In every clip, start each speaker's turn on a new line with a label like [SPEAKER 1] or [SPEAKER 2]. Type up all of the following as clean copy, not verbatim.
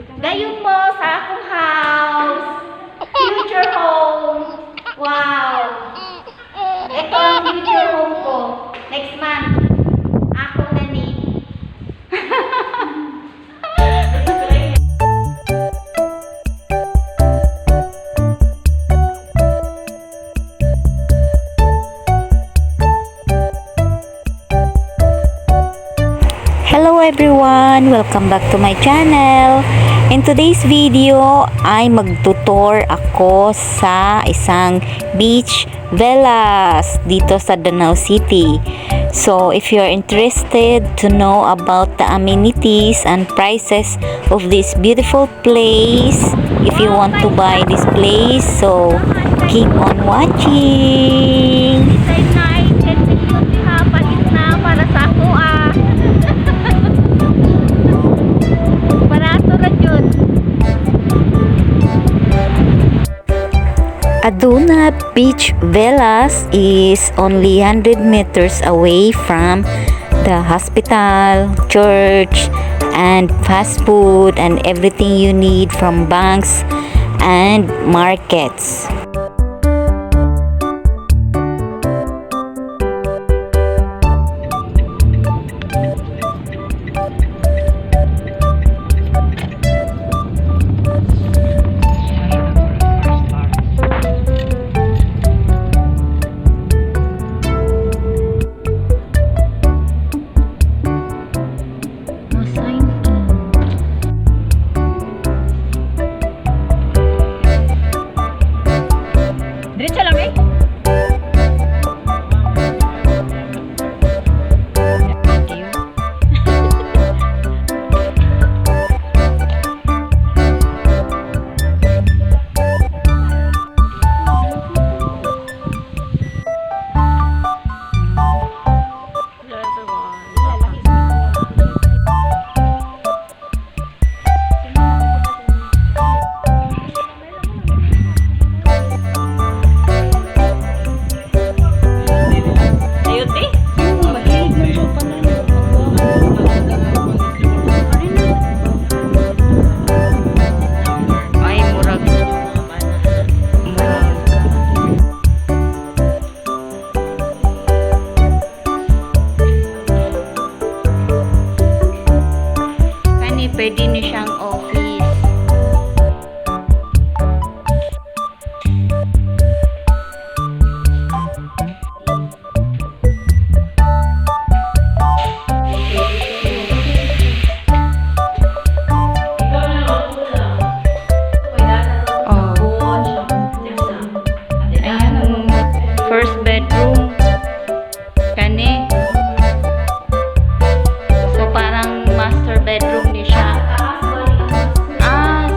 [SPEAKER 1] Gayon mo sa akong house. Future home. Wow. Ito ang future home ko. Next month. Ako na ni.
[SPEAKER 2] Hello everyone! Welcome back to my channel. In today's video ay magtutour ako sa isang beach villas dito sa Danao City. So if you're interested to know about the amenities and prices of this beautiful place, if you want to buy this place, so keep on watching.
[SPEAKER 1] Decide na execute ha. Palit na para sa ako Barato ra jud.
[SPEAKER 2] Aduna Beach Villas is only 100 meters away from the hospital, church, and fast food and everything you need from banks and markets.
[SPEAKER 1] Pwede na siyang office. Ayan, first bedroom. Kani. So parang master bedroom ni siya.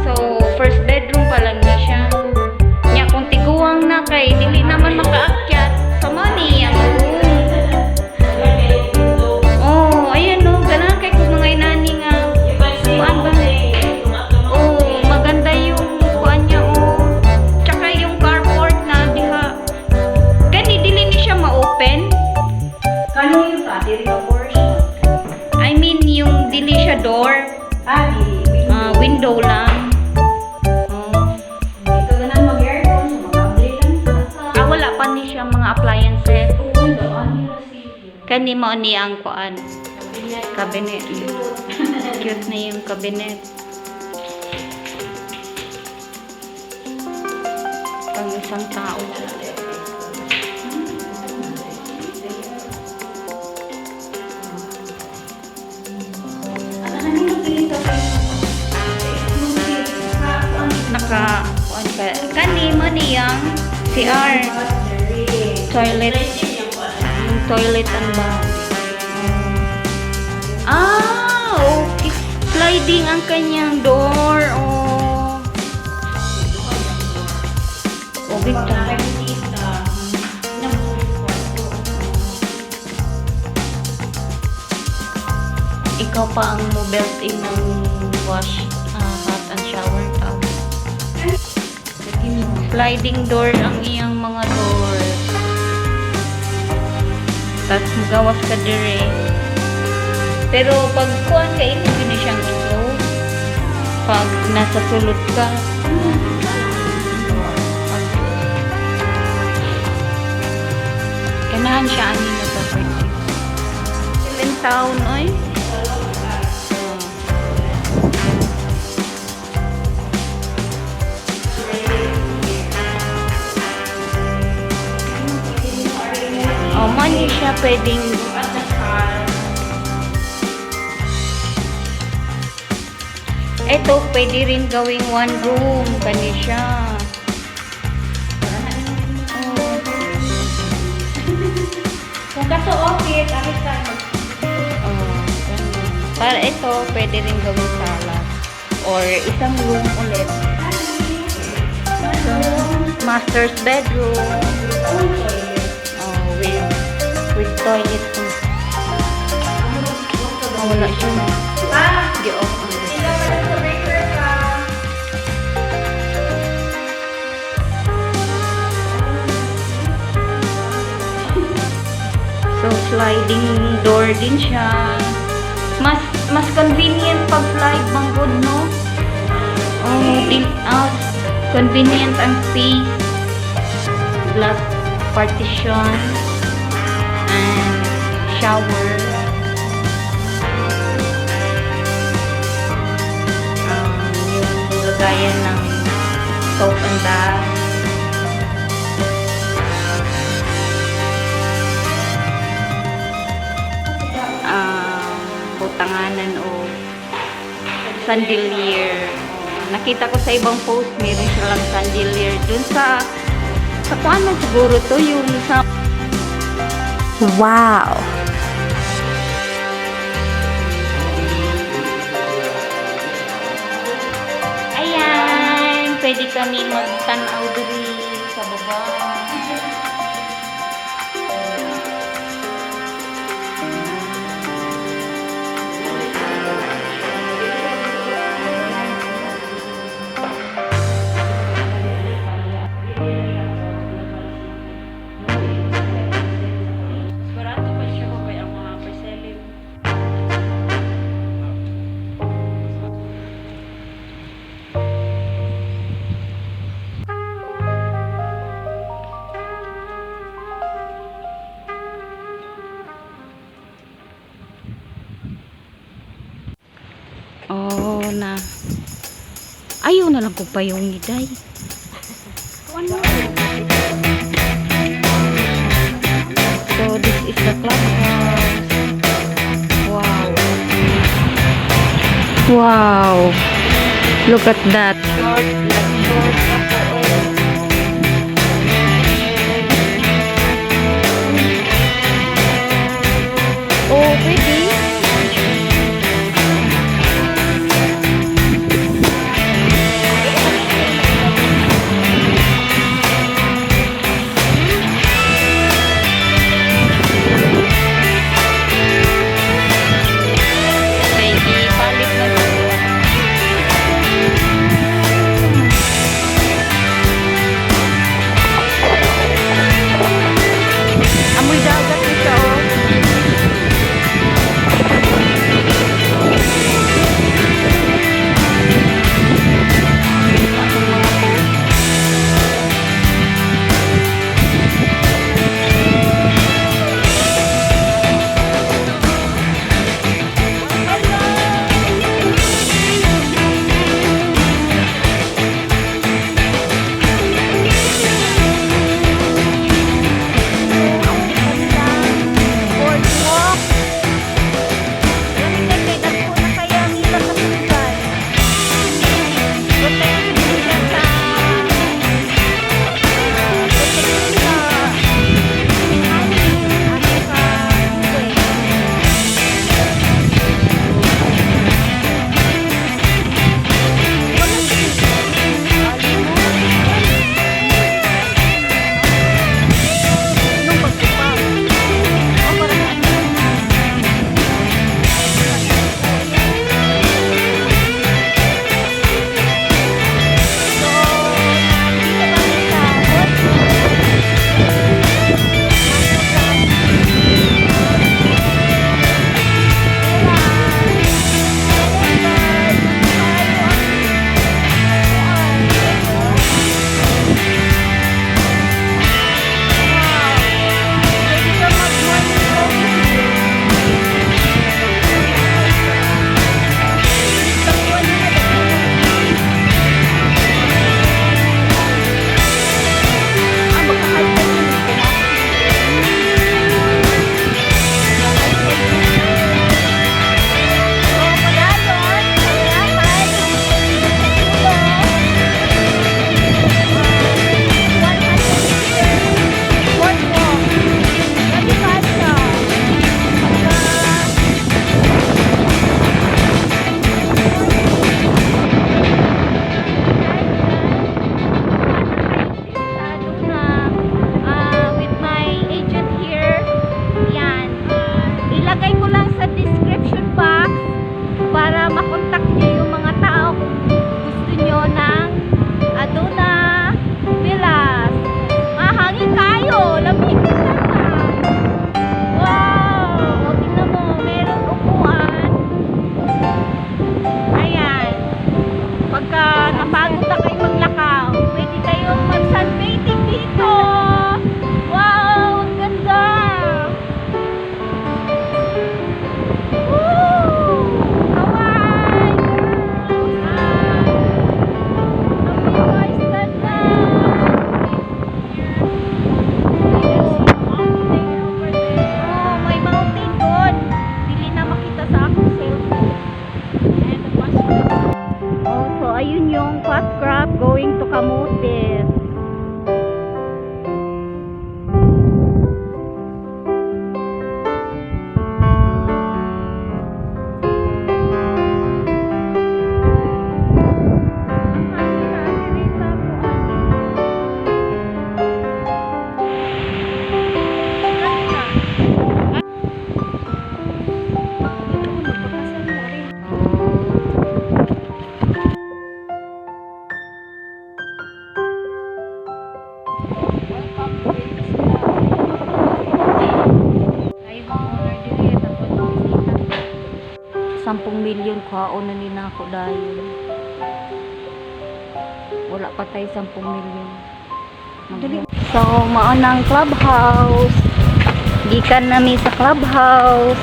[SPEAKER 1] So first bedroom pa lang ni siya. Nya kung tiguang na kay dili naman makaakyat sa money ang room. Oh, ayan no, ganun kay kung mga inani nga. Kuan ba? Oh, maganda yung kuan niya Tsaka yung carport na diha. Gani dili ni siya ma-open.
[SPEAKER 3] Kano yung dili ka portion?
[SPEAKER 1] I mean yung dili siya door.
[SPEAKER 3] Dili.
[SPEAKER 1] Window lang.
[SPEAKER 3] Dito na lang mag-aircon sa mga update lang.
[SPEAKER 1] Wala pa ni siya mga appliances.
[SPEAKER 3] Doon yung receiver.
[SPEAKER 1] Kani mo ni ang kuan. Cabinet. Cute na yung cabinet. Pang isang tao. Kuan ka. Kani mo ni ang CR. Toilet. Yung toilet ang ba? Okay. Sliding ang kanyang door. Bigta. Ikaw pa ang mo built-in ng wash, hot and shower tub. Sliding door ang iyang mga door. Tapos magawas ka dire. Pero pag kuhan ka, hindi siyang i-close. pag nasa sulod ka. Ganahan siya ani na sa purchase. Ilang taon, oy? Mani siya pwedeng ito pwede rin gawing one room kani siya.
[SPEAKER 3] Kung kato okay, tapos tayo.
[SPEAKER 1] Para ito pwede rin gawing sala or isang room ulit. So, master's bedroom. With toilet. Wala siya. Gi-off. So, sliding door din siya. Mas convenient pag slide bang good, no? Convenient ang space. Glass partition. And shower. Yung lagayan ng soap and bath. Butanganan o chandelier. Nakita ko sa ibang post, meron silang chandelier. Dun sa kuan man siguro to yung sa
[SPEAKER 2] Wow!
[SPEAKER 1] ayan, pwede kami magtanaw diri sa baba. Na ayaw na lang ko pa yung iday. So this is the clubhouse. Wow, look at that. Oh, pretty.
[SPEAKER 2] yung fast crab going to Camotes. Sampung milyon kaon na nina ako dahil wala pa tayo 10 milyon. So maunang clubhouse, gikan nami sa clubhouse.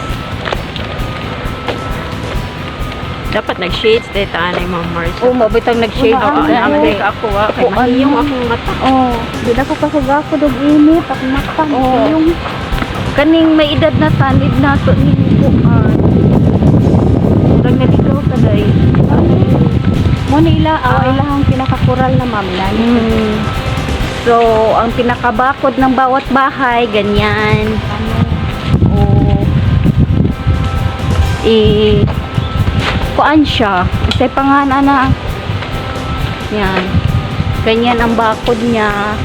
[SPEAKER 1] Dapat nag-shades dahil taanay mga Mars.
[SPEAKER 2] Oh, mabitang nag-shade
[SPEAKER 1] Oo, nag-break ako kay mahiyong akong mata.
[SPEAKER 2] Oh, di na ko kasagako dog init akong mata.
[SPEAKER 1] Oo.
[SPEAKER 2] Yung kaning may edad na tanid na to nilukuan. Urang naligaw ta day.
[SPEAKER 3] Mo nila ilahang pinakakural na ma'am na.
[SPEAKER 2] So, ang pinakabakod ng bawat bahay ganyan. Oh. Kuan siya. Isa'y pangana na. Yan. Ganyan ang bakod niya.